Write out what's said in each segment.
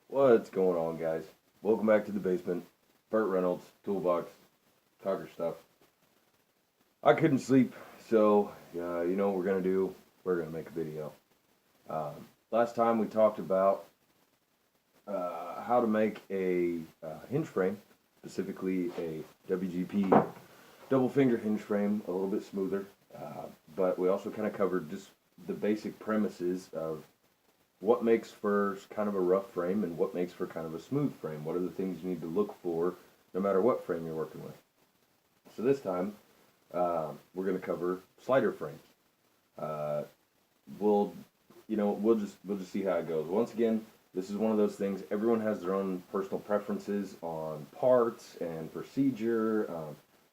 What's going on, guys? Welcome back to the basement. Burt Reynolds, Toolbox, Cocker stuff. I couldn't sleep, so you know what we're gonna do? We're gonna make a video. Last time we talked about how to make a hinge frame, specifically a WGP double finger hinge frame, a little bit smoother. But we also kind of covered just the basic premises of what makes for kind of a rough frame and what makes for kind of a smooth frame. What are the things you need to look for no matter what frame you're working with? So this time, we're going to cover slider frames. Uh, we'll, we'll just see how it goes. Once again, this is one of those things. Everyone has their own personal preferences on parts and procedure,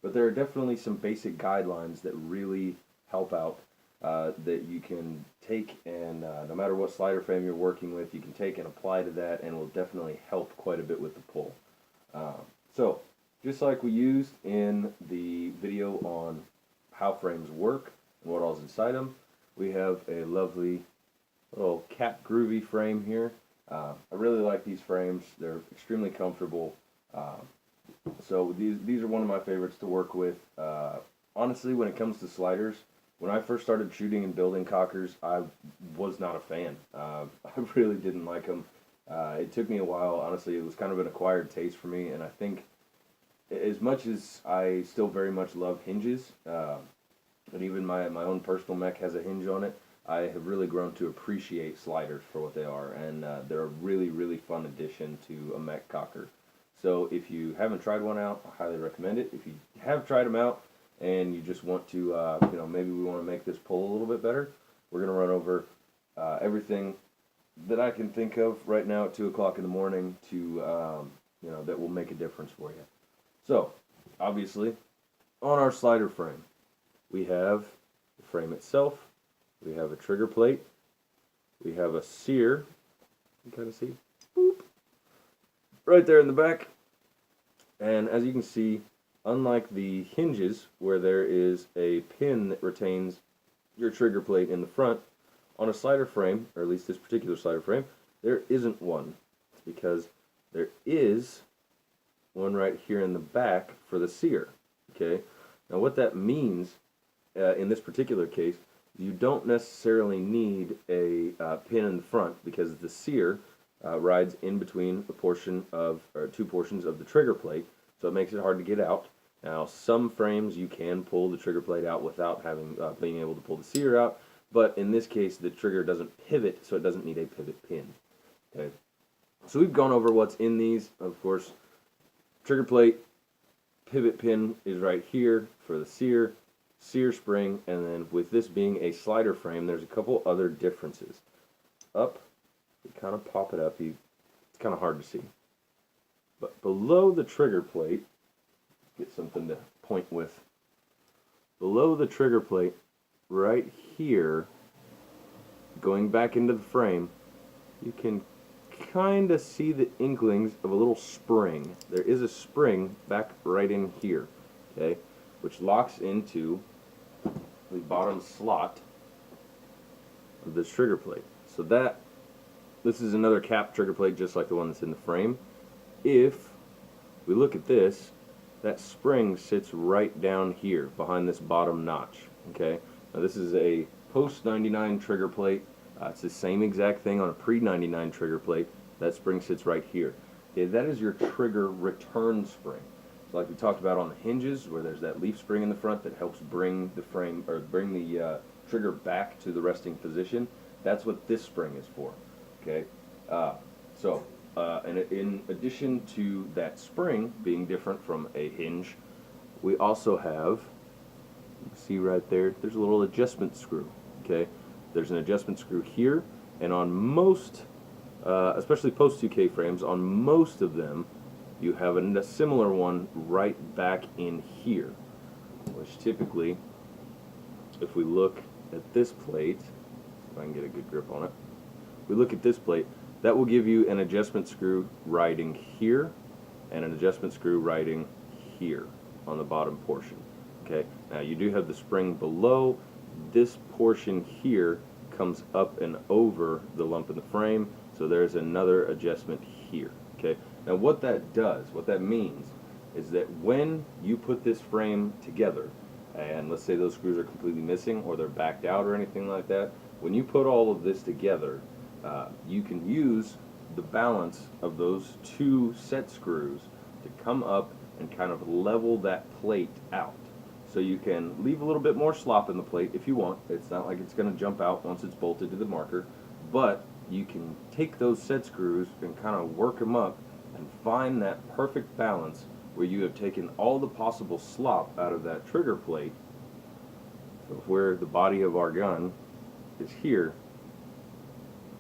but there are definitely some basic guidelines that really help out that you can take and no matter what slider frame you're working with, you can take and apply to that, and will definitely help quite a bit with the pull. So, just like we used in the video on how frames work and what all's inside them, we have a lovely little Cap Groovy frame here. I really like these frames. They're extremely comfortable. So these are one of my favorites to work with. Honestly, when it comes to sliders, when I first started shooting and building cockers, I was not a fan. I really didn't like them. It took me a while. Honestly, it was kind of an acquired taste for me, and I think as much as I still very much love hinges, and even my own personal mech has a hinge on it, I have really grown to appreciate sliders for what they are, and they're a really, really fun addition to a mech cocker. So if you haven't tried one out, I highly recommend it. If you have tried them out, and you just want to, maybe we want to make this pull a little bit better, we're going to run over everything that I can think of right now at 2 o'clock in the morning to, that will make a difference for you. So, obviously, on our slider frame, we have the frame itself, we have a trigger plate, we have a sear, you can kind of see, boop, right there in the back, and as you can see, unlike the hinges, where there is a pin that retains your trigger plate in the front, on a slider frame, or at least this particular slider frame, there isn't one. It's because there is one right here in the back for the sear. Okay? Now what that means, in this particular case, you don't necessarily need a pin in the front, because the sear rides in between two portions of the trigger plate, so it makes it hard to get out. Now, some frames you can pull the trigger plate out without being able to pull the sear out, but in this case the trigger doesn't pivot, so it doesn't need a pivot pin. Okay, so we've gone over what's in these. Of course, trigger plate, pivot pin is right here for the sear spring, and then with this being a slider frame, there's a couple other differences. Up, you kind of pop it up. It's kind of hard to see, but below the trigger plate, get something to point with. Below the trigger plate, right here, going back into the frame, you can kind of see the inklings of a little spring. There is a spring back right in here, okay, which locks into the bottom slot of this trigger plate. So this is another cap trigger plate just like the one that's in the frame. If we look at this, that spring sits right down here behind this bottom notch. Okay, now this is a post 99 trigger plate. It's the same exact thing on a pre 99 trigger plate. That spring sits right here. Okay, that is your trigger return spring. So like we talked about on the hinges, where there's that leaf spring in the front that helps bring the frame, or bring the trigger back to the resting position. That's what this spring is for. Okay, and in addition to that spring being different from a hinge, we also have, you can see right there, there's a little adjustment screw. Okay, there's an adjustment screw here, and on most, especially post 2K frames, on most of them, you have a similar one right back in here, which typically, if we look at this plate, if I can get a good grip on it, if we look at this plate, that will give you an adjustment screw riding here and an adjustment screw riding here on the bottom portion. Okay, now you do have the spring below. This portion here comes up and over the lump in the frame, So there's another adjustment here. Okay. Now what that does, what that means, is that when you put this frame together, and let's say those screws are completely missing or they're backed out or anything like that, when you put all of this together, you can use the balance of those two set screws to come up and kind of level that plate out. So you can leave a little bit more slop in the plate if you want. It's not like it's going to jump out once it's bolted to the marker, but you can take those set screws and kind of work them up and find that perfect balance where you have taken all the possible slop out of that trigger plate. So where the body of our gun is here,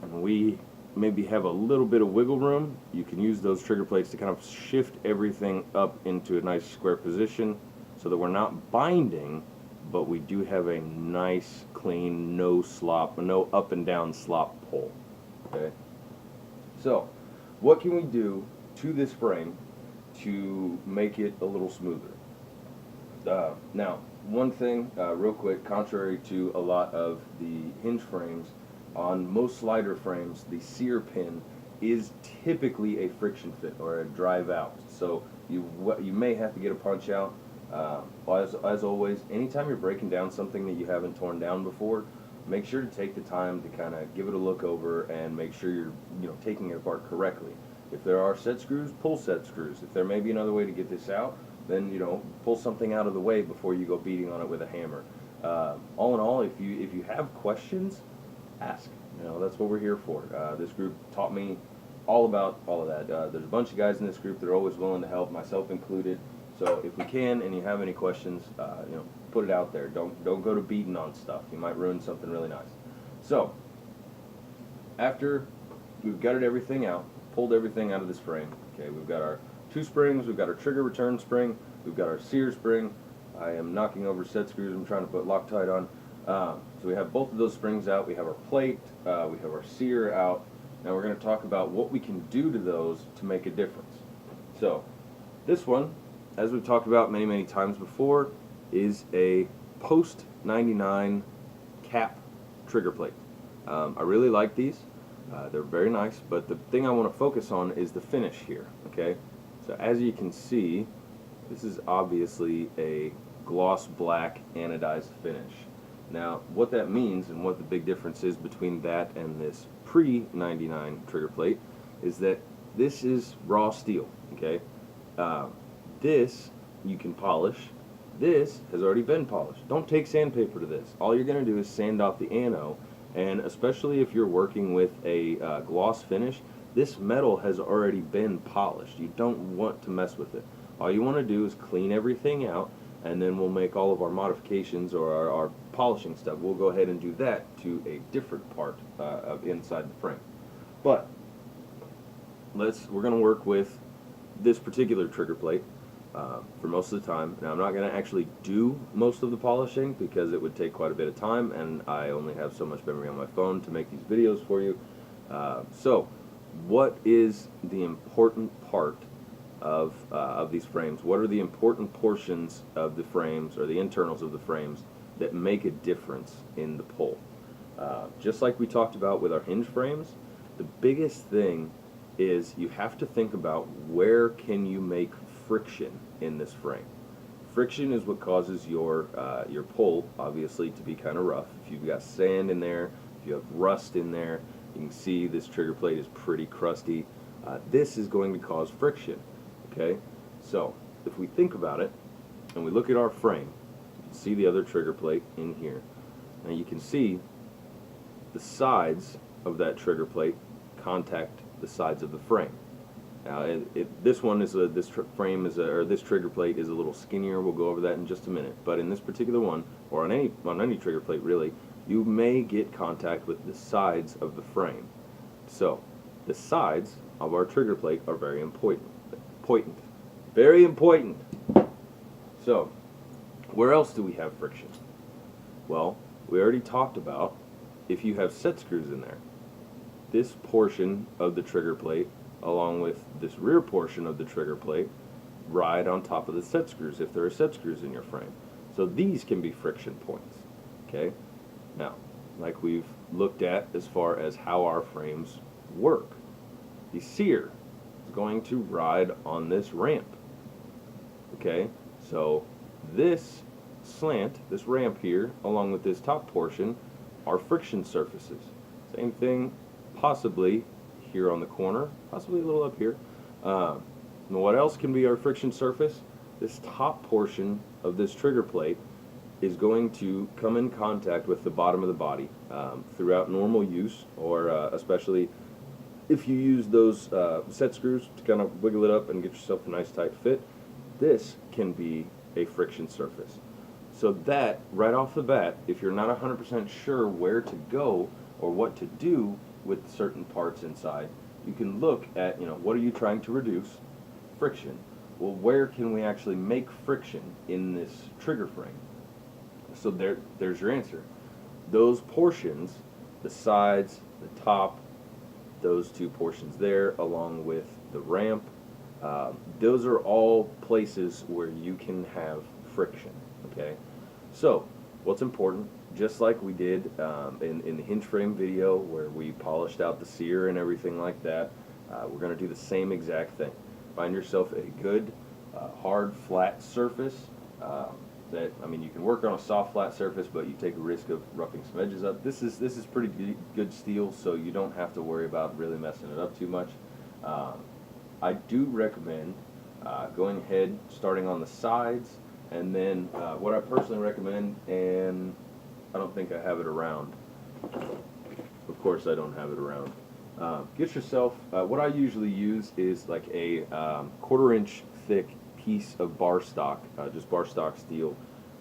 and we maybe have a little bit of wiggle room, you can use those trigger plates to kind of shift everything up into a nice square position so that we're not binding, but we do have a nice, clean, no slop, no up and down slop pull. Okay? So, what can we do to this frame to make it a little smoother? Now, one thing, real quick, contrary to a lot of the hinge frames, on most slider frames, the sear pin is typically a friction fit or a drive out. So you may have to get a punch out. As always, anytime you're breaking down something that you haven't torn down before, make sure to take the time to kind of give it a look over and make sure you're taking it apart correctly. If there are set screws, pull set screws. If there may be another way to get this out, then pull something out of the way before you go beating on it with a hammer. All in all, if you have questions, ask. That's what we're here for. This group taught me all about all of that. There's a bunch of guys in this group that are always willing to help, myself included. So if we can, and you have any questions, put it out there. Don't go to beating on stuff. You might ruin something really nice. So after we've gutted everything out, pulled everything out of this frame, okay, we've got our two springs, we've got our trigger return spring, we've got our sear spring. I am knocking over set screws I'm trying to put Loctite on. So we have both of those springs out, we have our plate, we have our sear out. Now we're going to talk about what we can do to those to make a difference. So this one, as we've talked about many times before, is a post 99 cap trigger plate. I really like these. They're very nice, but the thing I want to focus on is the finish here. Okay, so as you can see, this is obviously a gloss black anodized finish. Now, what that means and what the big difference is between that and this pre-99 trigger plate is that this is raw steel, okay? This you can polish. This has already been polished. Don't take sandpaper to this. All you're going to do is sand off the ano, and especially if you're working with a gloss finish, this metal has already been polished. You don't want to mess with it. All you want to do is clean everything out, and then we'll make all of our modifications or our polishing stuff. We'll go ahead and do that to a different part of inside the frame. But we're going to work with this particular trigger plate for most of the time. Now I'm not going to actually do most of the polishing because it would take quite a bit of time, and I only have so much memory on my phone to make these videos for you. So what is the important part of these frames? What are the important portions of the frames or the internals of the frames that make a difference in the pull? Just like we talked about with our hinge frames, the biggest thing is you have to think about where can you make friction in this frame. Friction is what causes your pull, obviously, to be kind of rough. If you've got sand in there, if you have rust in there, you can see this trigger plate is pretty crusty. This is going to cause friction. Okay, so if we think about it and we look at our frame, you can see the other trigger plate in here. Now you can see the sides of that trigger plate contact the sides of the frame. Now this one is this trigger plate is a little skinnier. We'll go over that in just a minute. But in this particular one, or on any trigger plate really, you may get contact with the sides of the frame. So the sides of our trigger plate are very important. Very important. So, where else do we have friction? Well, we already talked about if you have set screws in there. This portion of the trigger plate, along with this rear portion of the trigger plate, ride on top of the set screws if there are set screws in your frame. So these can be friction points. Okay? Now, like we've looked at as far as how our frames work? The sear is going to ride on this ramp. Okay, so this slant, this ramp here, along with this top portion, are friction surfaces. Same thing, possibly here on the corner, possibly a little up here. And what else can be our friction surface? This top portion of this trigger plate is going to come in contact with the bottom of the body throughout normal use, or especially if you use those set screws to kind of wiggle it up and get yourself a nice tight fit. This can be a friction surface. So that, right off the bat, if you're not 100% sure where to go or what to do with certain parts inside, you can look at, what are you trying to reduce? Friction. Well, where can we actually make friction in this trigger frame? So there's your answer. Those portions, the sides, the top, those two portions there, along with the ramp, those are all places where you can have friction, okay? So, what's important, just like we did in the hinge frame video where we polished out the sear and everything like that, we're going to do the same exact thing. Find yourself a good, hard, flat surface you can work on a soft, flat surface, but you take a risk of roughing some edges up. This is pretty good steel, so you don't have to worry about really messing it up too much. I do recommend going ahead, starting on the sides, and then what I personally recommend, and I don't think I have it around. Of course I don't have it around. Get yourself, what I usually use is like a 1/4 inch thick piece of bar stock, just bar stock steel,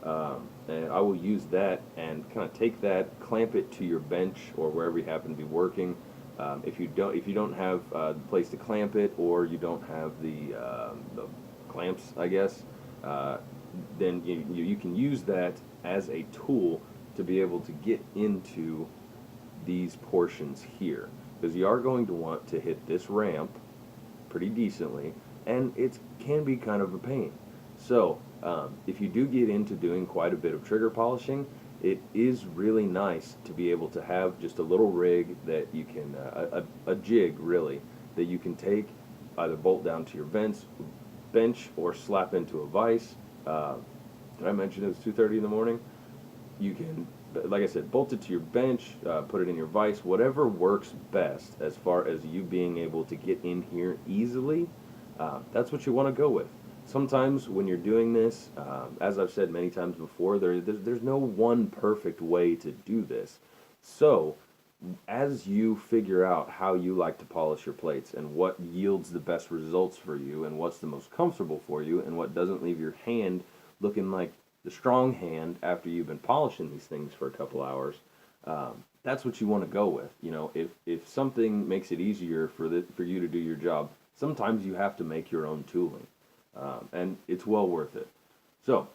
and I will use that and kind of take that, clamp it to your bench or wherever you happen to be working. If you don't have the place to clamp it, or you don't have the clamps, I guess, then you can use that as a tool to be able to get into these portions here, because you are going to want to hit this ramp pretty decently, and it can be kind of a pain. So if you do get into doing quite a bit of trigger polishing, it is really nice to be able to have just a little rig that you can, a jig really, that you can take, either bolt down to your bench or slap into a vise. Did I mention it was 2:30 in the morning? You can, like I said, bolt it to your bench, put it in your vise, whatever works best as far as you being able to get in here easily. That's what you want to go with. Sometimes when you're doing this, as I've said many times before, there's no one perfect way to do this. So as you figure out how you like to polish your plates and what yields the best results for you and what's the most comfortable for you and what doesn't leave your hand looking like the strong hand after you've been polishing these things for a couple hours, that's what you want to go with. If something makes it easier for you to do your job, sometimes you have to make your own tooling. And it's well worth it. So,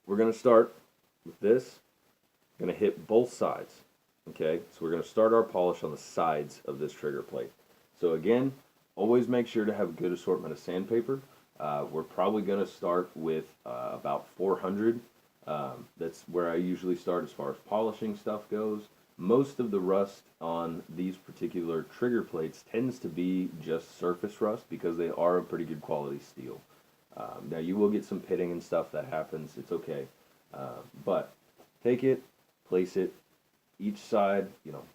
we're going to start with this. Going to hit both sides. Okay, so we're going to start our polish on the sides of this trigger plate. So again, always make sure to have a good assortment of sandpaper. We're probably going to start with about 400. That's where I usually start as far as polishing stuff goes. Most of the rust on these particular trigger plates tends to be just surface rust because they are a pretty good quality steel. Now you will get some pitting and stuff that happens, it's okay. But take it, place it each side,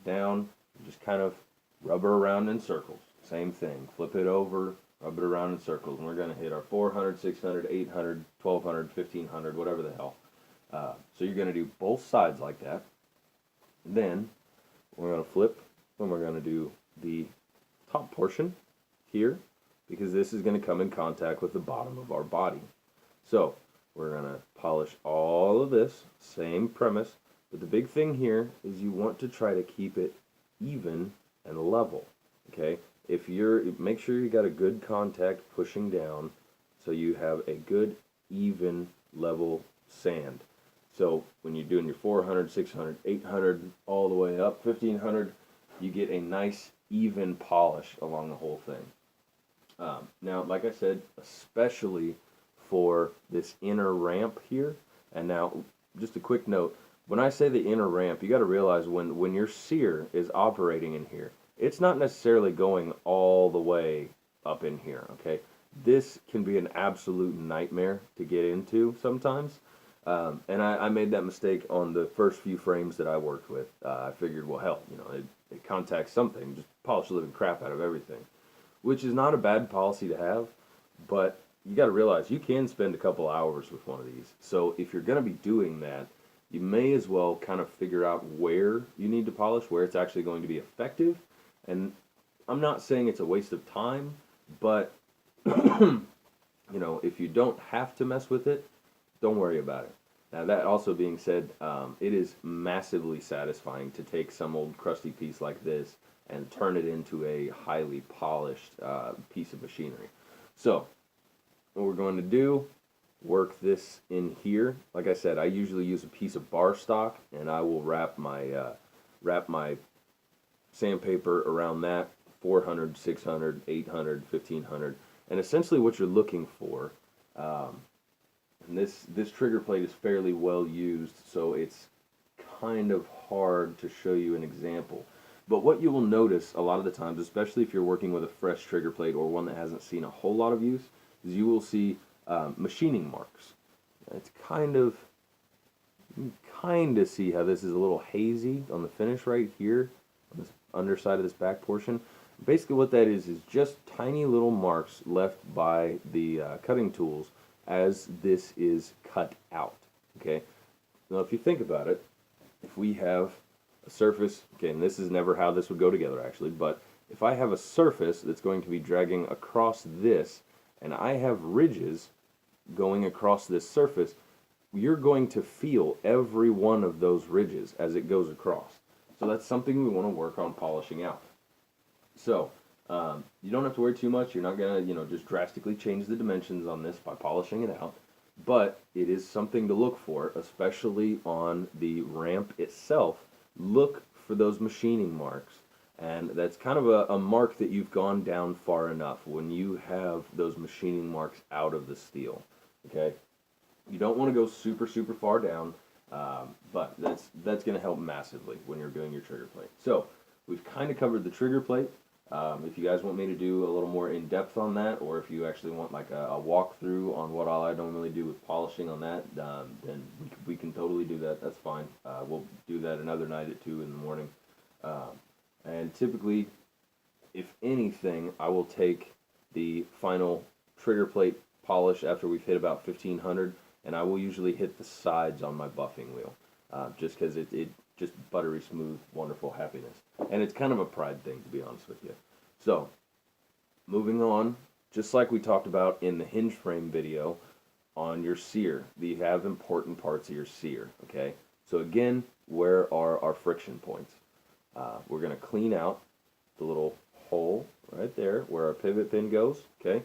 down, just kind of rub it around in circles. Same thing, flip it over, rub it around in circles, and we're going to hit our 400, 600, 800, 1200, 1500, whatever the hell. So you're going to do both sides like that. Then we're going to flip, and we're going to do the top portion here, because this is going to come in contact with the bottom of our body. So we're going to polish all of this, same premise, but the big thing here is you want to try to keep it even and level, okay? Make sure you got a good contact pushing down so you have a good, even, level sand. So when you're doing your 400, 600, 800, all the way up, 1500, you get a nice, even polish along the whole thing. Now, like I said, especially for this inner ramp here, and now, just a quick note, when I say the inner ramp, you got to realize when your sear is operating in here, it's not necessarily going all the way up in here, okay? This can be an absolute nightmare to get into sometimes. And I made that mistake on the first few frames that I worked with. I figured, well, hell, it contacts something, just polish the living crap out of everything, which is not a bad policy to have, but you got to realize you can spend a couple hours with one of these. So if you're going to be doing that, you may as well kind of figure out where you need to polish, where it's actually going to be effective. And I'm not saying it's a waste of time, but if you don't have to mess with it, don't worry about it. Now, that also being said, it is massively satisfying to take some old crusty piece like this and turn it into a highly polished piece of machinery. So, what we're going to do, work this in here. Like I said, I usually use a piece of bar stock, and I will wrap my sandpaper around that, 400, 600, 800, 1500. And essentially what you're looking for, and this trigger plate is fairly well used, so it's kind of hard to show you an example. But what you will notice a lot of the times, especially if you're working with a fresh trigger plate or one that hasn't seen a whole lot of use, is you will see machining marks. It's you can kind of see how this is a little hazy on the finish right here, on this underside of this back portion. Basically what that is just tiny little marks left by the cutting tools as this is cut out, okay? Now if you think about it, if we have a surface, okay, and this is never how this would go together actually, but if I have a surface that's going to be dragging across this, and I have ridges going across this surface, you're going to feel every one of those ridges as it goes across. So that's something we want to work on polishing out. So, you don't have to worry too much. You're not going to, just drastically change the dimensions on this by polishing it out. But it is something to look for, especially on the ramp itself. Look for those machining marks. And that's kind of a mark that you've gone down far enough when you have those machining marks out of the steel. Okay? You don't want to go super, super far down, but that's going to help massively when you're doing your trigger plate. So, we've kind of covered the trigger plate. If you guys want me to do a little more in-depth on that, or if you actually want like a walkthrough on what all I normally do with polishing on that, then we can totally do that. That's fine. We'll do that another night at 2 in the morning. And typically, if anything, I will take the final trigger plate polish after we've hit about 1500, and I will usually hit the sides on my buffing wheel, just because it just buttery smooth, wonderful happiness. And it's kind of a pride thing, to be honest with you. So, moving on, just like we talked about in the hinge frame video on your sear, you have important parts of your sear, okay? So again, where are our friction points? We're going to clean out the little hole right there where our pivot pin goes, okay?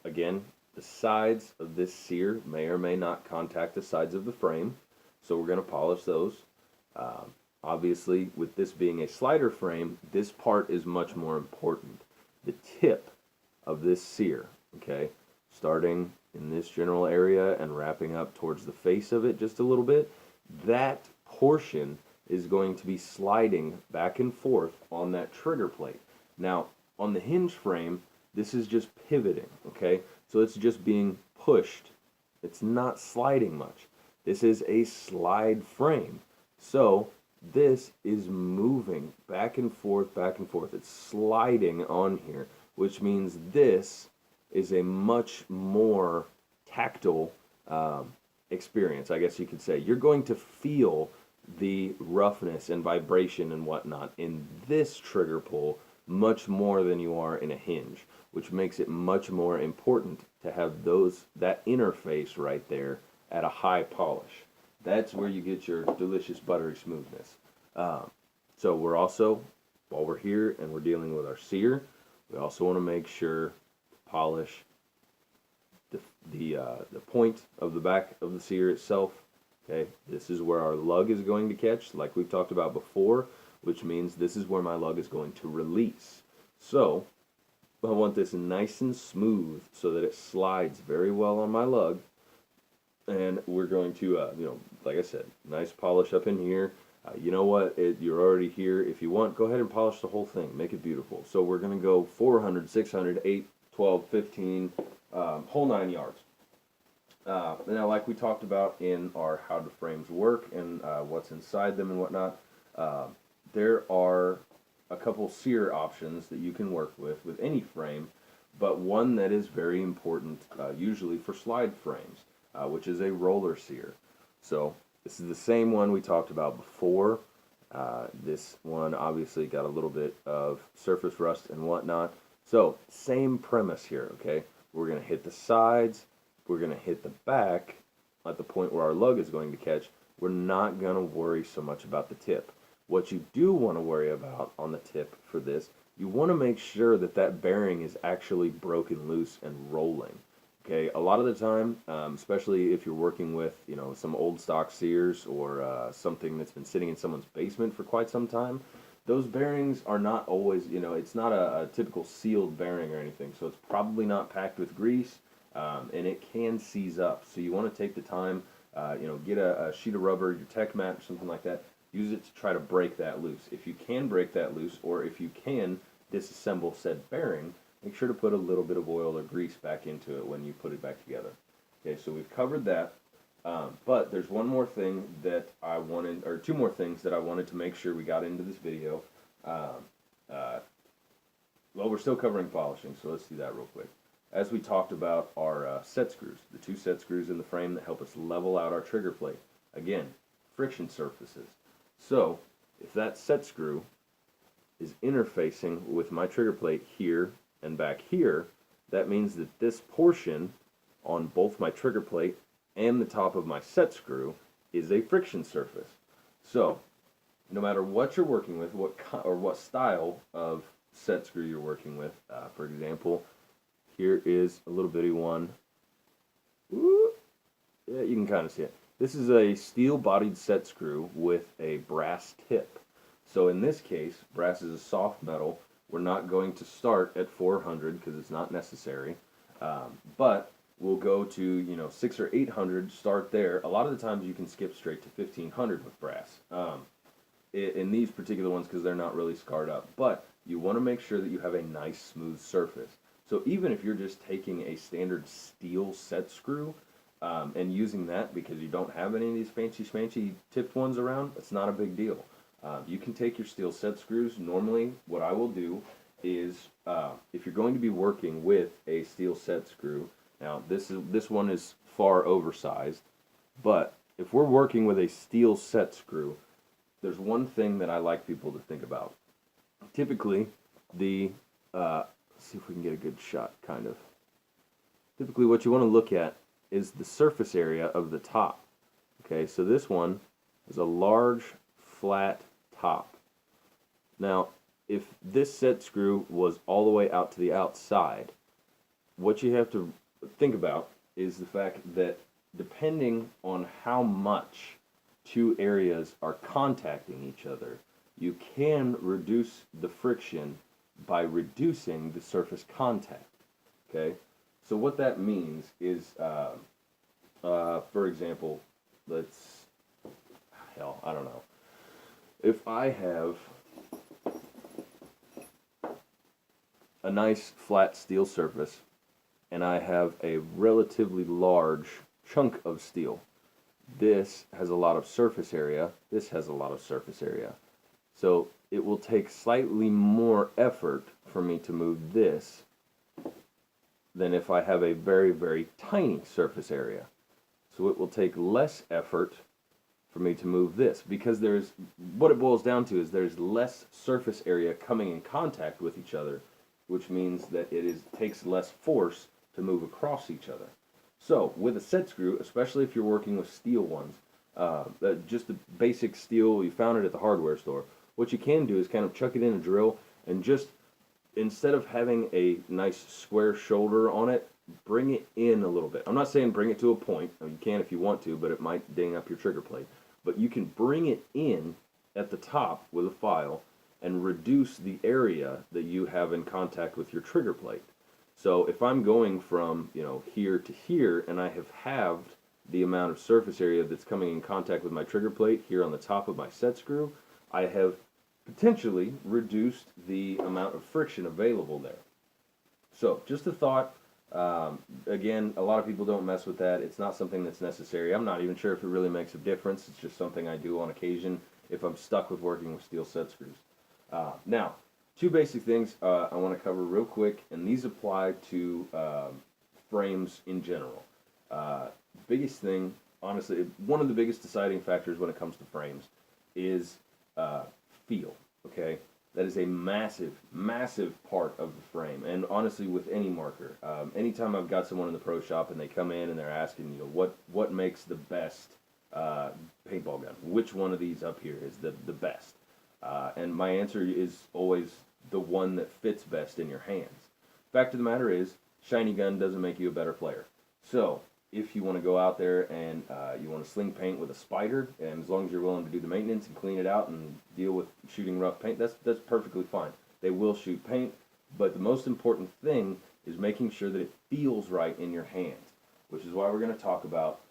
Again, the sides of this sear may or may not contact the sides of the frame, so we're going to polish those. Obviously, with this being a slider frame, this part is much more important. The tip of this sear, okay, starting in this general area and wrapping up towards the face of it just a little bit, that portion is going to be sliding back and forth on that trigger plate. Now, on the hinge frame, this is just pivoting, okay? So it's just being pushed. It's not sliding much. This is a slide frame. So this is moving back and forth, back and forth. It's sliding on here, which means this is a much more tactile experience, I guess you could say. You're going to feel the roughness and vibration and whatnot in this trigger pull much more than you are in a hinge, which makes it much more important to have that interface right there at a high polish. That's where you get your delicious buttery smoothness. So we're also, while we're here and we're dealing with our sear, we also want to make sure to polish the point of the back of the sear itself. Okay, this is where our lug is going to catch, like we've talked about before, which means this is where my lug is going to release. So I want this nice and smooth so that it slides very well on my lug. And we're going to, like I said, nice polish up in here. You know what? You're already here. If you want, go ahead and polish the whole thing. Make it beautiful. So we're going to go 400, 600, 8, 12, 15, whole 9 yards. Now, like we talked about in our how the frames work and what's inside them and whatnot, there are a couple sear options that you can work with any frame, but one that is very important, usually for slide frames, which is a roller sear. So this is the same one we talked about before. This one obviously got a little bit of surface rust and whatnot. So same premise here, okay? We're going to hit the sides. We're going to hit the back at the point where our lug is going to catch. We're not going to worry so much about the tip. What you do want to worry about on the tip for this, you want to make sure that that bearing is actually broken loose and rolling. Okay, a lot of the time, especially if you're working with, some old stock sears or something that's been sitting in someone's basement for quite some time, those bearings are not always, it's not a typical sealed bearing or anything, so it's probably not packed with grease, and it can seize up. So you want to take the time, get a sheet of rubber, your tech mat or something like that, use it to try to break that loose. If you can break that loose, or if you can disassemble said bearing, make sure to put a little bit of oil or grease back into it when you put it back together. Okay, so we've covered that, but there's one more thing that I wanted, or two more things that I wanted to make sure we got into this video. Well, we're still covering polishing, so let's do that real quick. As we talked about our set screws, the 2 set screws in the frame that help us level out our trigger plate. Again, friction surfaces. So, if that set screw is interfacing with my trigger plate here and back here, that means that this portion on both my trigger plate and the top of my set screw is a friction surface. So, no matter what you're working with, what style of set screw you're working with, for example, here is a little bitty one. Ooh, yeah, you can kind of see it. This is a steel-bodied set screw with a brass tip. So in this case, brass is a soft metal. We're not going to start at 400 because it's not necessary, but we'll go to 6 or 800. Start there. A lot of the times you can skip straight to 1500 with brass. In these particular ones because they're not really scarred up, but you want to make sure that you have a nice smooth surface. So even if you're just taking a standard steel set screw and using that because you don't have any of these fancy schmancy tipped ones around, it's not a big deal. You can take your steel set screws. Normally, what I will do is, if you're going to be working with a steel set screw, now this one is far oversized, but if we're working with a steel set screw, there's one thing that I like people to think about. Typically, let's see if we can get a good shot, kind of. Typically, what you want to look at is the surface area of the top. Okay, so this one is a large, flat top. Now, if this set screw was all the way out to the outside, what you have to think about is the fact that depending on how much 2 areas are contacting each other, you can reduce the friction by reducing the surface contact. Okay, so what that means is, for example, I don't know. If I have a nice flat steel surface and I have a relatively large chunk of steel, this has a lot of surface area, this has a lot of surface area. So it will take slightly more effort for me to move this than if I have a very, very tiny surface area. So it will take less effort for me to move this because what it boils down to is there's less surface area coming in contact with each other, which means that it takes less force to move across each other. So with a set screw, especially if you're working with steel ones, just the basic steel, you found it at the hardware store, what you can do is kind of chuck it in a drill and just, instead of having a nice square shoulder on it, bring it in a little bit. I'm not saying bring it to a point. I mean, you can if you want to, but it might ding up your trigger plate. But you can bring it in at the top with a file and reduce the area that you have in contact with your trigger plate. So if I'm going from here to here and I have halved the amount of surface area that's coming in contact with my trigger plate here on the top of my set screw, I have potentially reduced the amount of friction available there. So, just a thought. Again, a lot of people don't mess with that. It's not something that's necessary. I'm not even sure if it really makes a difference. It's just something I do on occasion if I'm stuck with working with steel set screws. Now, two basic things I want to cover real quick, and these apply to frames in general. Biggest thing, honestly, one of the biggest deciding factors when it comes to frames is feel, okay? That is a massive, massive part of the frame, and honestly, with any marker. Anytime I've got someone in the pro shop and they come in and they're asking, what makes the best paintball gun? Which one of these up here is the best? And my answer is always the one that fits best in your hands. Fact of the matter is, shiny gun doesn't make you a better player. So, if you want to go out there and you want to sling paint with a spider, and as long as you're willing to do the maintenance and clean it out and deal with shooting rough paint, that's perfectly fine. They will shoot paint, but the most important thing is making sure that it feels right in your hands, which is why we're going to talk about,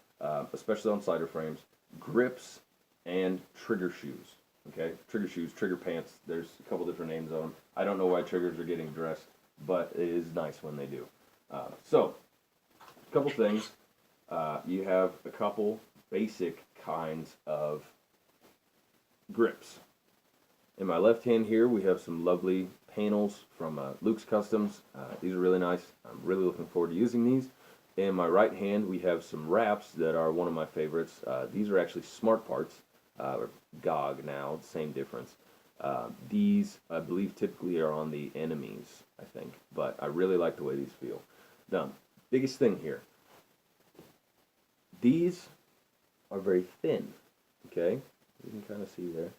especially on slider frames, grips and trigger shoes. Okay, trigger shoes, trigger pants. There's a couple different names on them. I don't know why triggers are getting dressed, but it is nice when they do. So, a couple things. You have a couple basic kinds of grips. In my left hand here, we have some lovely panels from Luke's Customs. These are really nice. I'm really looking forward to using these. In my right hand, we have some wraps that are one of my favorites. These are actually Smart Parts, or GOG now, same difference. These, I believe, typically are on the enemies, I think, but I really like the way these feel. Now, biggest thing here. These are very thin, okay? You can kind of see there.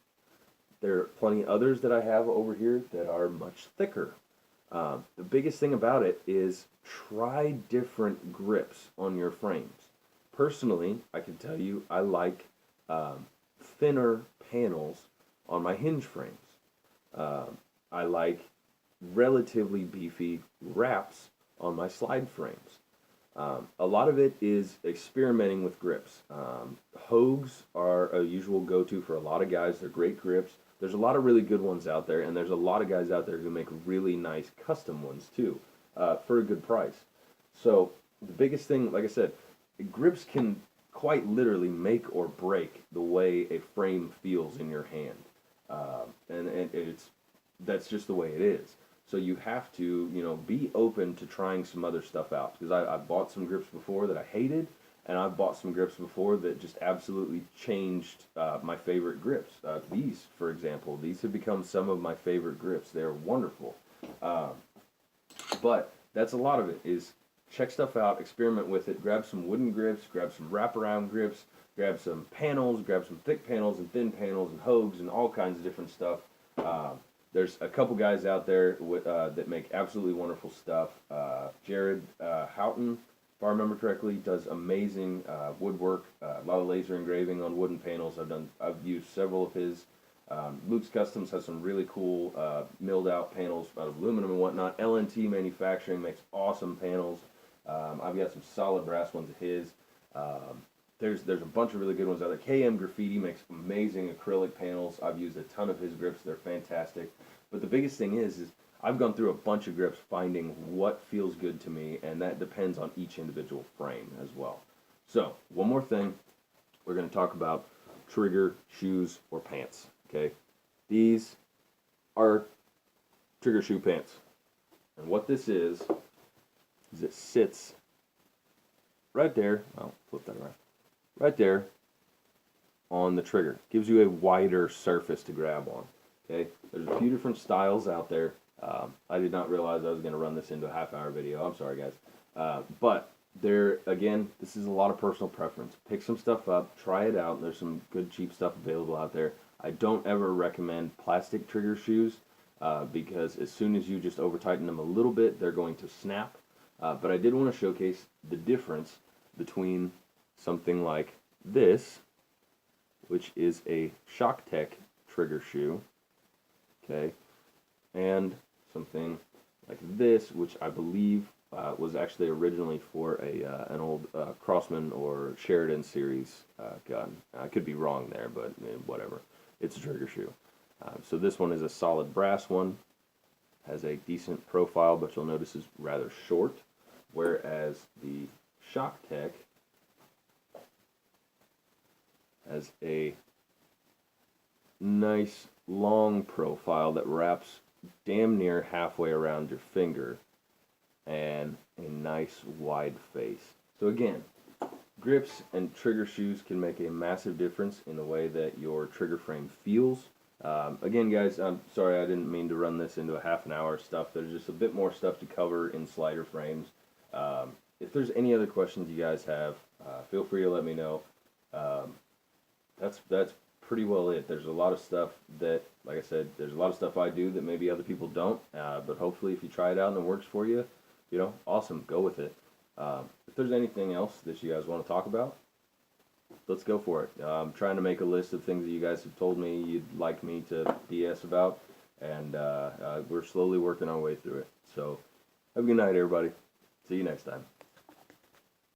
There are plenty others that I have over here that are much thicker. The biggest thing about it is try different grips on your frames. Personally, I can tell you I like thinner panels on my hinge frames. I like relatively beefy wraps on my slide frames. A lot of it is experimenting with grips. Hogues are a usual go-to for a lot of guys. They're great grips. There's a lot of really good ones out there, and there's a lot of guys out there who make really nice custom ones too, for a good price. So the biggest thing, like I said, grips can quite literally make or break the way a frame feels in your hand, and that's just the way it is. So you have to, be open to trying some other stuff out. Because I've bought some grips before that I hated, and I've bought some grips before that just absolutely changed my favorite grips. These, for example, these have become some of my favorite grips. They're wonderful. But that's a lot of it, is check stuff out, experiment with it, grab some wooden grips, grab some wraparound grips, grab some panels, grab some thick panels and thin panels and hogues and all kinds of different stuff. There's a couple guys out there that make absolutely wonderful stuff. Jared Houghton, if I remember correctly, does amazing woodwork, a lot of laser engraving on wooden panels. I've used several of his. Luke's Customs has some really cool milled out panels out of aluminum and whatnot. LNT Manufacturing makes awesome panels. I've got some solid brass ones of his. There's a bunch of really good ones out there. KM Graffiti makes amazing acrylic panels. I've used a ton of his grips. They're fantastic. But the biggest thing is I've gone through a bunch of grips finding what feels good to me, and that depends on each individual frame as well. So, one more thing. We're going to talk about trigger, shoes, or pants. Okay? These are trigger shoe pants. And what this is it sits right there. I'll flip that around. Right there on the trigger. Gives you a wider surface to grab on. Okay, there's a few different styles out there. I did not realize I was going to run this into a half-hour video. I'm sorry, guys. But again, this is a lot of personal preference. Pick some stuff up, try it out. There's some good cheap stuff available out there. I don't ever recommend plastic trigger shoes because as soon as you just over-tighten them a little bit, they're going to snap. But I did want to showcase the difference between something like this, which is a Shock Tech trigger shoe, okay, and something like this, which I believe was actually originally for an old Crossman or Sheridan series gun. I could be wrong there, but whatever. It's a trigger shoe. So this one is a solid brass one. Has a decent profile, but you'll notice is rather short, whereas the Shock Tech has a nice long profile that wraps damn near halfway around your finger and a nice wide face. So again, grips and trigger shoes can make a massive difference in the way that your trigger frame feels. Again, guys, I'm sorry I didn't mean to run this into a half an hour stuff. There's just a bit more stuff to cover in slider frames. If there's any other questions you guys have, feel free to let me know. That's pretty well it. There's a lot of stuff that, like I said, there's a lot of stuff I do that maybe other people don't. But hopefully, if you try it out and it works for you, awesome, go with it. If there's anything else that you guys want to talk about, let's go for it. I'm trying to make a list of things that you guys have told me you'd like me to BS about, and we're slowly working our way through it. So, have a good night, everybody. See you next time.